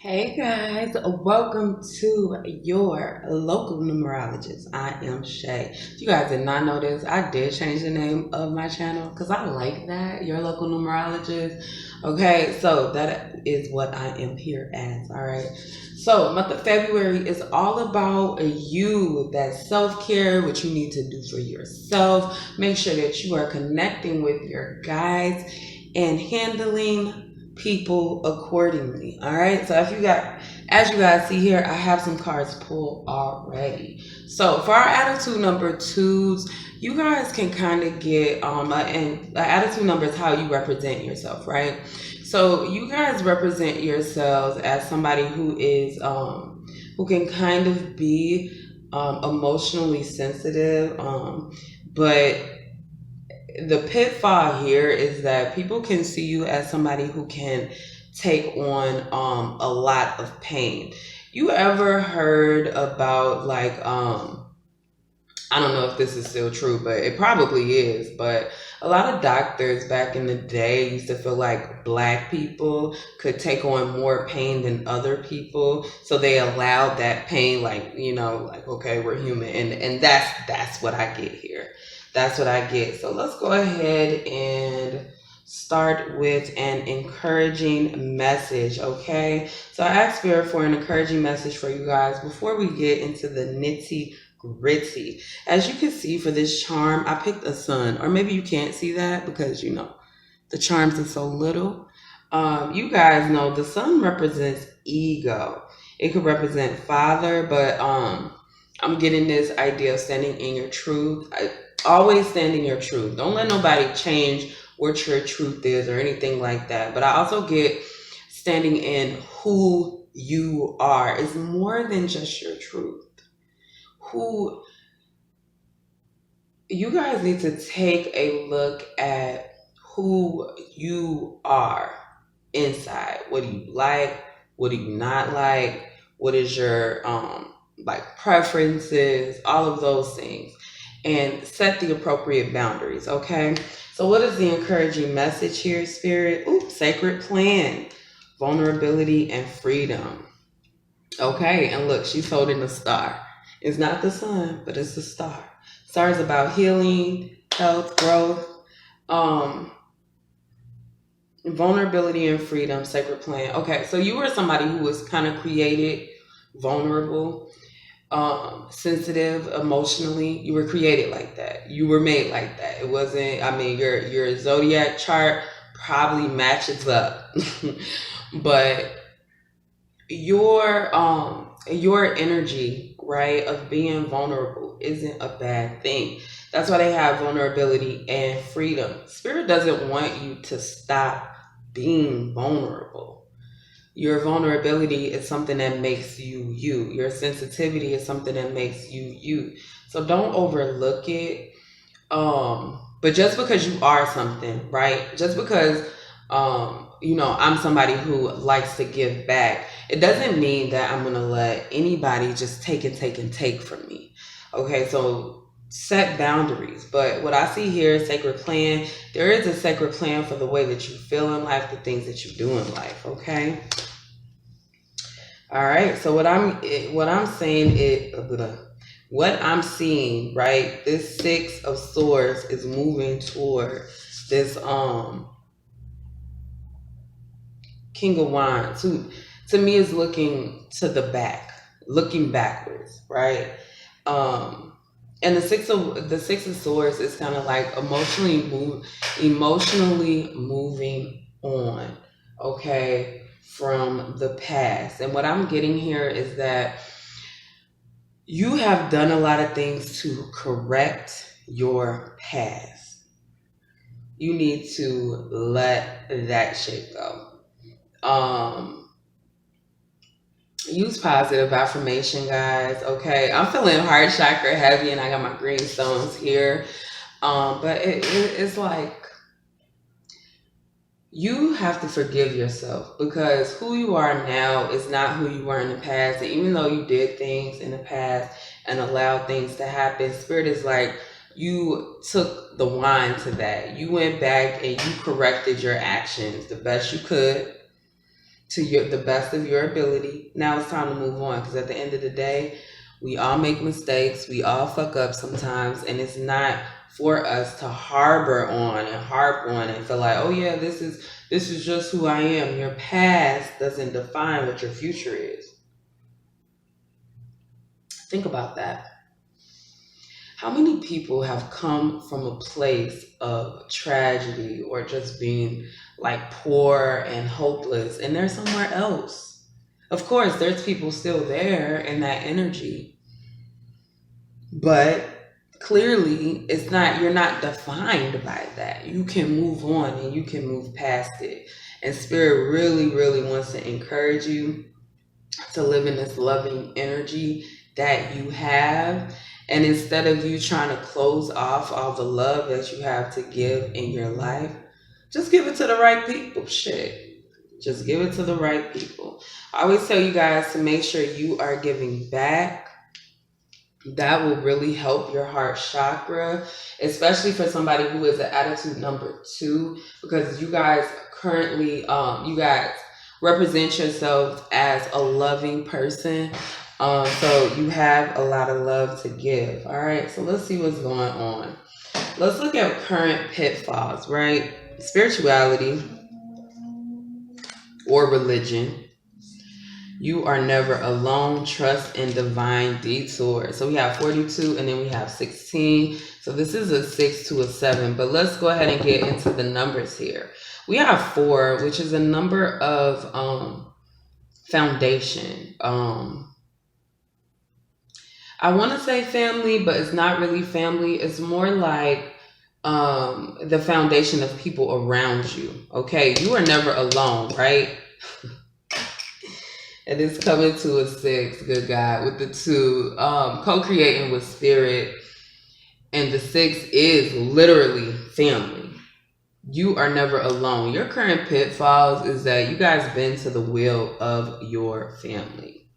Hey guys, welcome to your local numerologist. I am Shay. If you guys did not know this, I did change the name of my channel because I like that. Your local numerologist. Okay, so that is what I am here as. All right. So, month of February is all about you, that self care, what you need to do for yourself. Make sure that you are connecting with your guides and handling people accordingly. All right. So as you guys see here, I have some cards pulled already. So for our attitude number twos, you guys can kind of get and attitude number is how you represent yourself, right? So you guys represent yourselves as somebody who can kind of be emotionally sensitive, but the pitfall here is that people can see you as somebody who can take on a lot of pain. You ever heard about I don't know if this is still true, but it probably is, but a lot of doctors back in the day used to feel like black people could take on more pain than other people, so they allowed that pain, okay, we're human, and that's what I get here. That's what I get. So let's go ahead and start with an encouraging message, okay? So I asked Spirit for an encouraging message for you guys before we get into the nitty gritty. As you can see for this charm, I picked a sun, or maybe you can't see that because the charms are so little. You guys know the sun represents ego. It could represent father, but I'm getting this idea of standing in your truth. Always stand in your truth. Don't let nobody change what your truth is or anything like that. But I also get standing in who you are. It's more than just your truth. You guys need to take a look at who you are inside. What do you like? What do you not like? What is your preferences? All of those things. And set the appropriate boundaries, okay? So what is the encouraging message here, Spirit? Sacred plan, vulnerability, and freedom. Okay, and look, she's holding a star. It's not the sun, but it's the star. Star is about healing, health, growth, vulnerability and freedom, sacred plan. Okay, so you were somebody who was kind of created vulnerable, sensitive emotionally. You were created like that. You were made like that. It wasn't, your zodiac chart probably matches up. But your energy, right, of being vulnerable isn't a bad thing. That's why they have vulnerability and freedom. Spirit doesn't want you to stop being vulnerable. Your vulnerability is something that makes you you. Your sensitivity is something that makes you you. So don't overlook it. But just because you are something, right? Just because I'm somebody who likes to give back, it doesn't mean that I'm gonna let anybody just take and take and take from me. Okay, so set boundaries. But what I see here is sacred plan. There is a sacred plan for the way that you feel in life, the things that you do in life, okay? All right. So what I'm saying is what I'm seeing, right? This Six of Swords is moving toward this King of Wands, who to me is looking to the back, looking backwards, right? And the Six of Swords is kind of like emotionally moving on, okay, from the past. And what I'm getting here is that you have done a lot of things to correct your past. You need to let that shit go. Use positive affirmation, guys. Okay, I'm feeling heart chakra heavy, and I got my green stones here. But it's like you have to forgive yourself, because who you are now is not who you were in the past. And even though you did things in the past and allowed things to happen, Spirit is like, you took the wine to that. You went back and you corrected your actions the best you could. to the best of your ability. Now it's time to move on, because at the end of the day, we all make mistakes. We all fuck up sometimes, and it's not for us to harbor on and harp on and feel like, oh yeah, this is just who I am. Your past doesn't define what your future is. Think about that. How many people have come from a place of tragedy or just being like poor and hopeless, and they're somewhere else? Of course, there's people still there in that energy, but clearly you're not defined by that. You can move on and you can move past it. And Spirit really, really wants to encourage you to live in this loving energy that you have. And instead of you trying to close off all the love that you have to give in your life, just give it to the right people. Shit. Just give it to the right people. I always tell you guys to make sure you are giving back. That will really help your heart chakra, especially for somebody who is an attitude number 2, because you guys currently, you guys represent yourselves as a loving person. So you have a lot of love to give. All right, so let's see what's going on. Let's look at current pitfalls, right? Spirituality or religion. You are never alone. Trust in divine detour. So we have 42 and then we have 16. So this is a 6 to a 7. But let's go ahead and get into the numbers here. We have 4, which is a number of foundation. I want to say family, but it's not really family. It's more like the foundation of people around you. Okay, you are never alone, right? And it's coming to a 6, good God, with the 2, co-creating with spirit. And the 6 is literally family. You are never alone. Your current pitfalls is that you guys bend to the will of your family.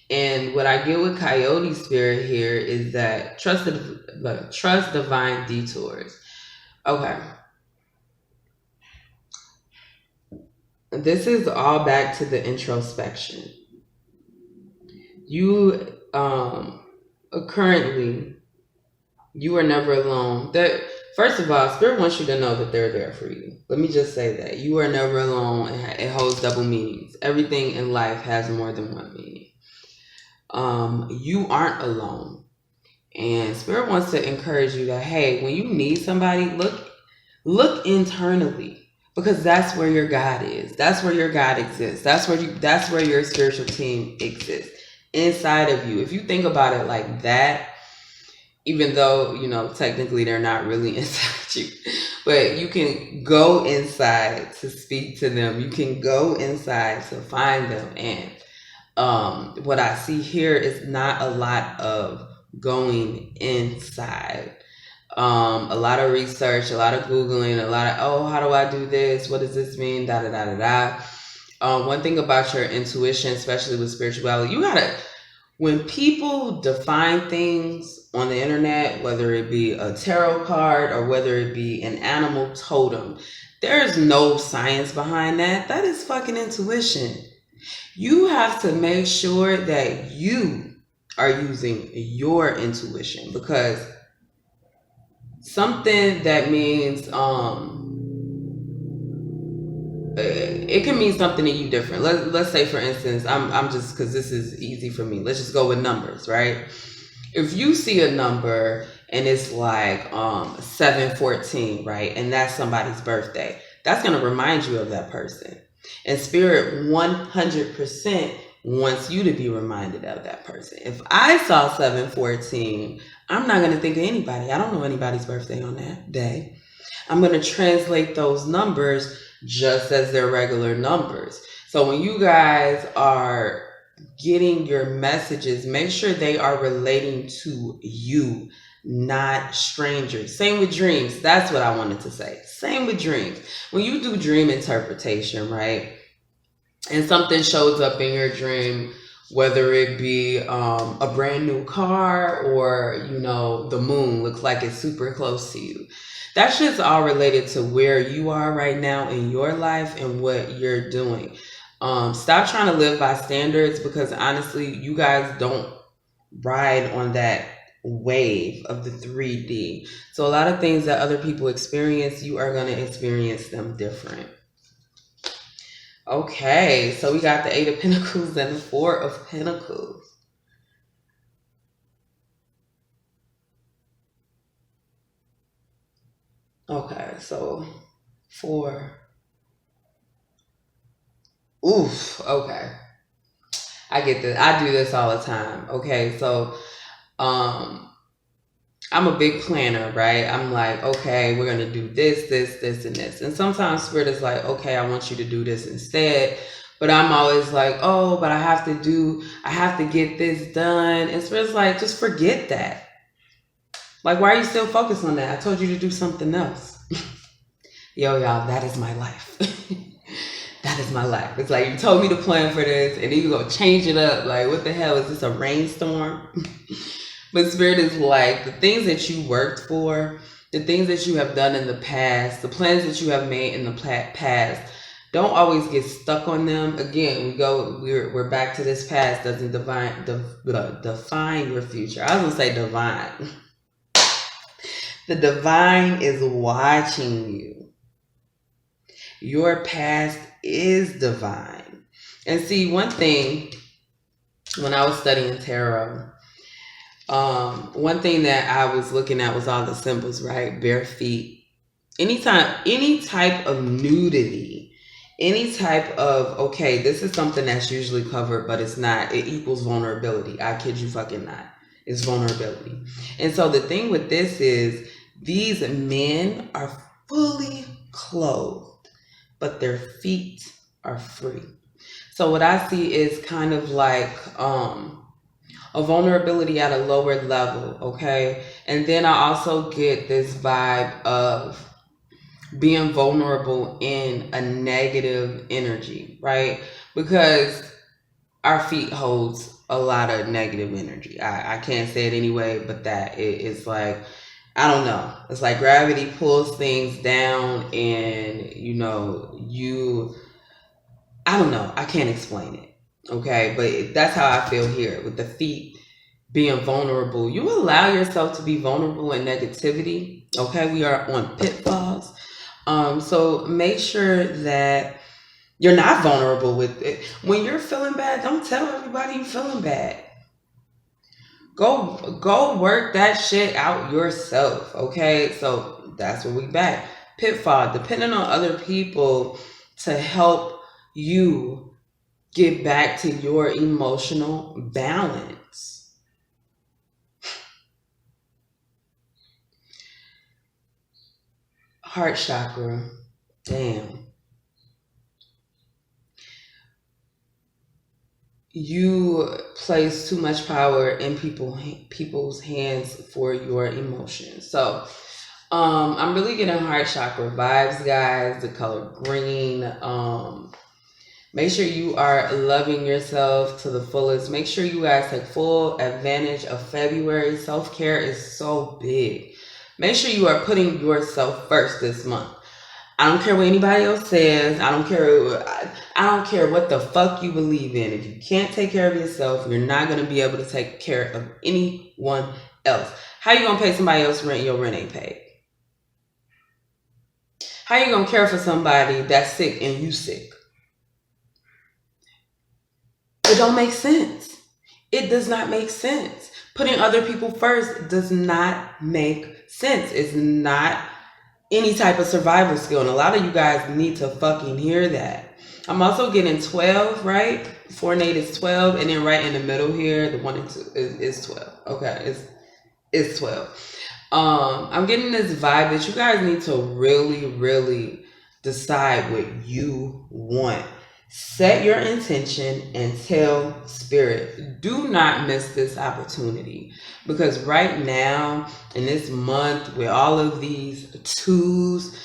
And what I get with Coyote Spirit here is that trust divine detours. Okay. This is all back to the introspection. You currently, you are never alone. First of all, Spirit wants you to know that they're there for you. Let me just say that. You are never alone, and it holds double meanings. Everything in life has more than one meaning. You aren't alone. And Spirit wants to encourage you that, hey, when you need somebody, look internally. Because that's where your God is. That's where your God exists. That's where your spiritual team exists. Inside of you. If you think about it like that, even though, technically they're not really inside you, but you can go inside to speak to them. You can go inside to find them. And what I see here is not a lot of going inside. A lot of research, a lot of Googling, a lot of, oh, how do I do this? What does this mean? Da, da, da, da, da. One thing about your intuition, especially with spirituality, when people define things on the internet, whether it be a tarot card or whether it be an animal totem, there's no science behind that. That is fucking intuition. You have to make sure that you are using your intuition, because something that means it can mean something to you different. Let's say, for instance, I'm just, because this is easy for me, let's just go with numbers, right? If you see a number and it's like 714, right, and that's somebody's birthday, that's going to remind you of that person. And Spirit 100% wants you to be reminded of that person. If I saw 714, I'm not going to think of anybody. I don't know anybody's birthday on that day. I'm going to translate those numbers just as their regular numbers. So when you guys are getting your messages, make sure they are relating to you, not strangers. Same with dreams. That's what I wanted to say. Same with dreams. When you do dream interpretation, right, and something shows up in your dream, whether it be a brand new car or, the moon looks like it's super close to you, that shit's all related to where you are right now in your life and what you're doing. Stop trying to live by standards, because honestly, you guys don't ride on that wave of the 3D. So a lot of things that other people experience, you are going to experience them different. Okay, so we got the 8 of Pentacles and the 4 of Pentacles. Okay, so 4. Oof, okay. I get this. I do this all the time. Okay, so I'm a big planner, right? I'm like, okay, we're gonna do this, this, and this. And sometimes Spirit is like, okay, I want you to do this instead. But I'm always like, oh, but I have to get this done. And Spirit's like, just forget that. Like, why are you still focused on that? I told you to do something else. Yo, y'all, that is my life. That is my life. It's like, you told me to plan for this, and then you go change it up. Like, what the hell? Is this a rainstorm? But Spirit is like, the things that you worked for, the things that you have done in the past, the plans that you have made in the past, don't always get stuck on them. Again, we're back to this past doesn't define your future. I was gonna say divine. The divine is watching you. Your past is divine. And see, one thing, when I was studying tarot, one thing that I was looking at was all the symbols, right? Bare feet. Any type of nudity, any type of, okay, this is something that's usually covered, but it's not. It equals vulnerability. I kid you fucking not. It's vulnerability. And so the thing with this is, these men are fully clothed, but their feet are free. So what I see is kind of like a vulnerability at a lower level, okay? And then I also get this vibe of being vulnerable in a negative energy, right? Because our feet holds a lot of negative energy. I can't say it anyway, but that it's like, I don't know. It's like gravity pulls things down, and I don't know. I can't explain it. Okay, but that's how I feel here with the feet being vulnerable. You allow yourself to be vulnerable in negativity. Okay, we are on pitfalls. So make sure that you're not vulnerable with it. When you're feeling bad, don't tell everybody you're feeling bad. Go work that shit out yourself. Okay, so that's where we back. Pitfall, depending on other people to help you get back to your emotional balance. Heart chakra. Damn. You place too much power in people's hands for your emotions. So I'm really getting heart chakra vibes, guys. The color green. Make sure you are loving yourself to the fullest. Make sure you guys take full advantage of February. Self-care is so big. Make sure you are putting yourself first this month. I don't care what anybody else says. I don't care what the fuck you believe in. If you can't take care of yourself, you're not going to be able to take care of anyone else. How you going to pay somebody else rent? Your rent ain't paid. How you going to care for somebody that's sick and you sick? It don't make sense. It does not make sense. Putting other people first does not make sense. It's not any type of survival skill. And a lot of you guys need to fucking hear that. I'm also getting 12, right? 4 and 8 is 12. And then right in the middle here, the 1 and 2 is 12. Okay, it's 12. I'm getting this vibe that you guys need to really, really decide what you want. Set your intention and tell spirit, do not miss this opportunity. Because right now, in this month, with all of these twos,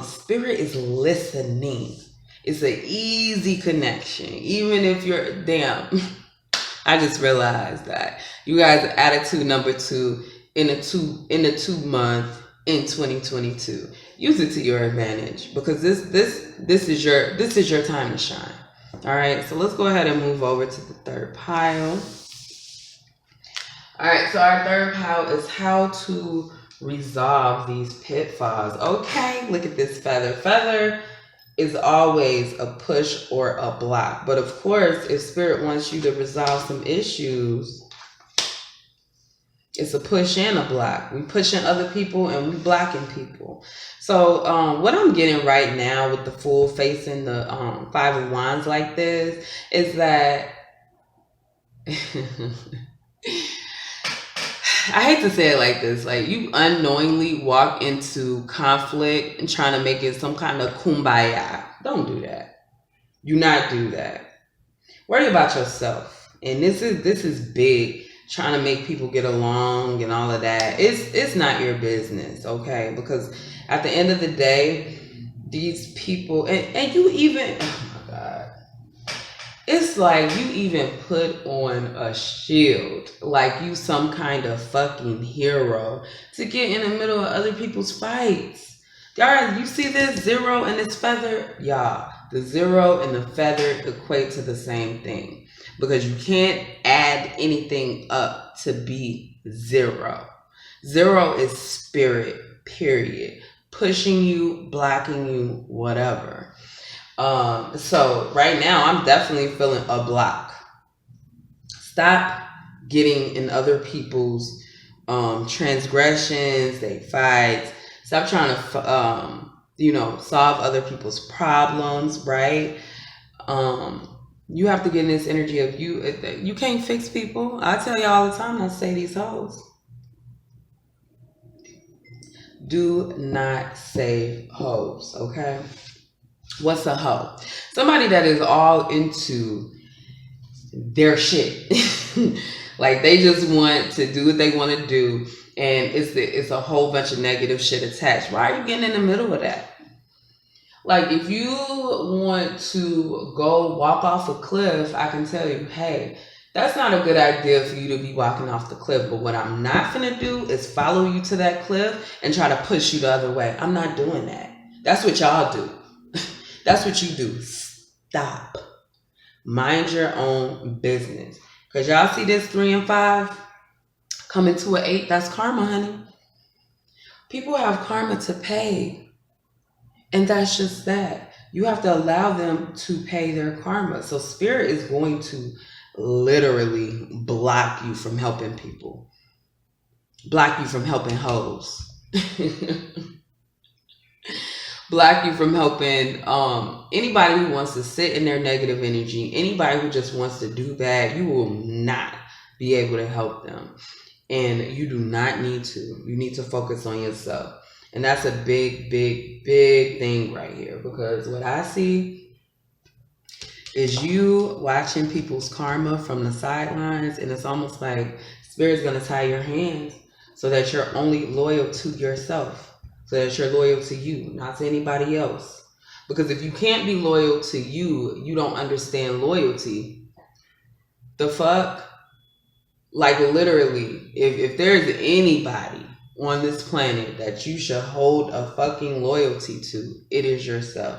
spirit is listening. It's an easy connection. Even if you're, damn, I just realized that. You guys are attitude number 2 in the 2 month in 2022. Use it to your advantage, because this is your time to shine. All right, so let's go ahead and move over to the third pile. All right, so our third pile is how to resolve these pitfalls. Okay, look at this feather. Feather is always a push or a block. But of course, if spirit wants you to resolve some issues, it's a push and a block. We pushing other people and we blocking people. So what I'm getting right now with the Fool facing the Five of Wands like this is that I hate to say it like this, like you unknowingly walk into conflict and trying to make it some kind of kumbaya. Don't do that. Do not do that. Worry about yourself. And this is big. Trying to make people get along and all of that. It's not your business, okay? Because at the end of the day, these people and you even, oh my God. It's like you even put on a shield, like you some kind of fucking hero to get in the middle of other people's fights. Y'all, you see this 0 and this feather? Y'all, the 0 and the feather equate to the same thing because you can't add anything up to be 0. 0 is spirit, period. Pushing you, blocking you, whatever. So right now I'm definitely feeling a block. Stop getting in other people's transgressions, they fights. Stop trying to solve other people's problems, right? You have to get in this energy of you can't fix people. I tell you all the time, I say these hoes. Do not save hoes, okay? What's a hoe? Somebody that is all into their shit. Like they just want to do what they want to do, and it's a whole bunch of negative shit attached. Why are you getting in the middle of that? Like if you want to go walk off a cliff, I can tell you, hey, that's not a good idea for you to be walking off the cliff. But what I'm not gonna do is follow you to that cliff and try to push you the other way. I'm not doing that. That's what y'all do. That's what you do. Stop. Mind your own business. Because y'all see this 3 and 5 coming to an 8. That's karma, honey. People have karma to pay. And that's just that. You have to allow them to pay their karma. So spirit is going to literally block you from helping people. Block you from helping hoes. Block you from helping anybody who wants to sit in their negative energy. Anybody who just wants to do bad, you will not be able to help them. And you do not need to. You need to focus on yourself. And that's a big, big, big thing right here. Because what I see is you watching people's karma from the sidelines. And it's almost like spirit's going to tie your hands so that you're only loyal to yourself. So that you're loyal to you, not to anybody else. Because if you can't be loyal to you, you don't understand loyalty. The fuck? Like literally, if there's anybody on this planet that you should hold a fucking loyalty to, it is yourself.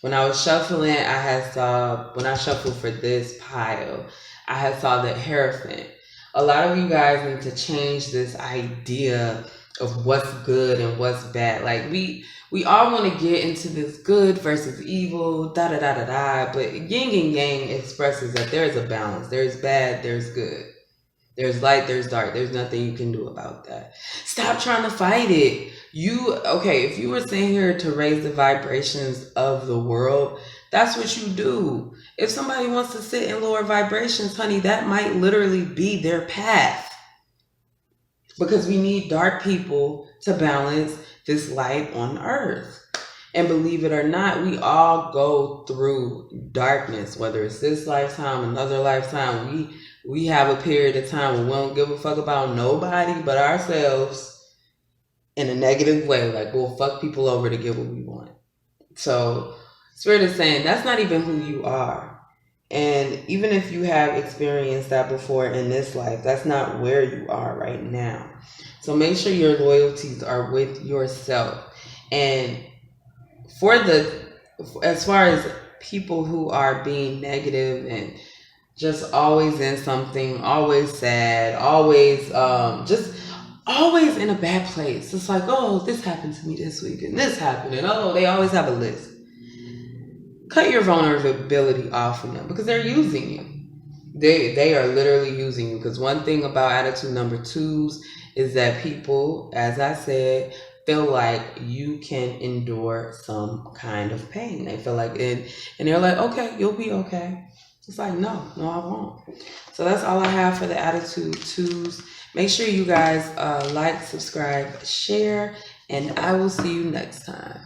When I was shuffling, when I shuffled for this pile, I had saw the Hierophant. A lot of you guys need to change this idea of what's good and what's bad. Like we all want to get into this good versus evil, da da da da da. But yin and yang expresses that there's a balance. There's bad, there's good. There's light, there's dark. There's nothing you can do about that. Stop trying to fight it. If you were sitting here to raise the vibrations of the world, that's what you do. If somebody wants to sit in lower vibrations, honey, that might literally be their path. Because we need dark people to balance this light on earth. And believe it or not, we all go through darkness, whether it's this lifetime, another lifetime. We have a period of time when we don't give a fuck about nobody but ourselves in a negative way. Like we'll fuck people over to get what we want. So Spirit is saying that's not even who you are. And even if you have experienced that before in this life, that's not where you are right now. So make sure your loyalties are with yourself. And as far as people who are being negative and just always in something, always sad, always just always in a bad place. It's like, oh, this happened to me this week and this happened, and oh, they always have a list. Cut your vulnerability off from them because they're using you. They are literally using you. Because one thing about attitude number 2s is that people, as I said, feel like you can endure some kind of pain. They feel like and they're like, okay, you'll be okay. It's like, no, I won't. So that's all I have for the attitude 2s. Make sure you guys like, subscribe, share, and I will see you next time.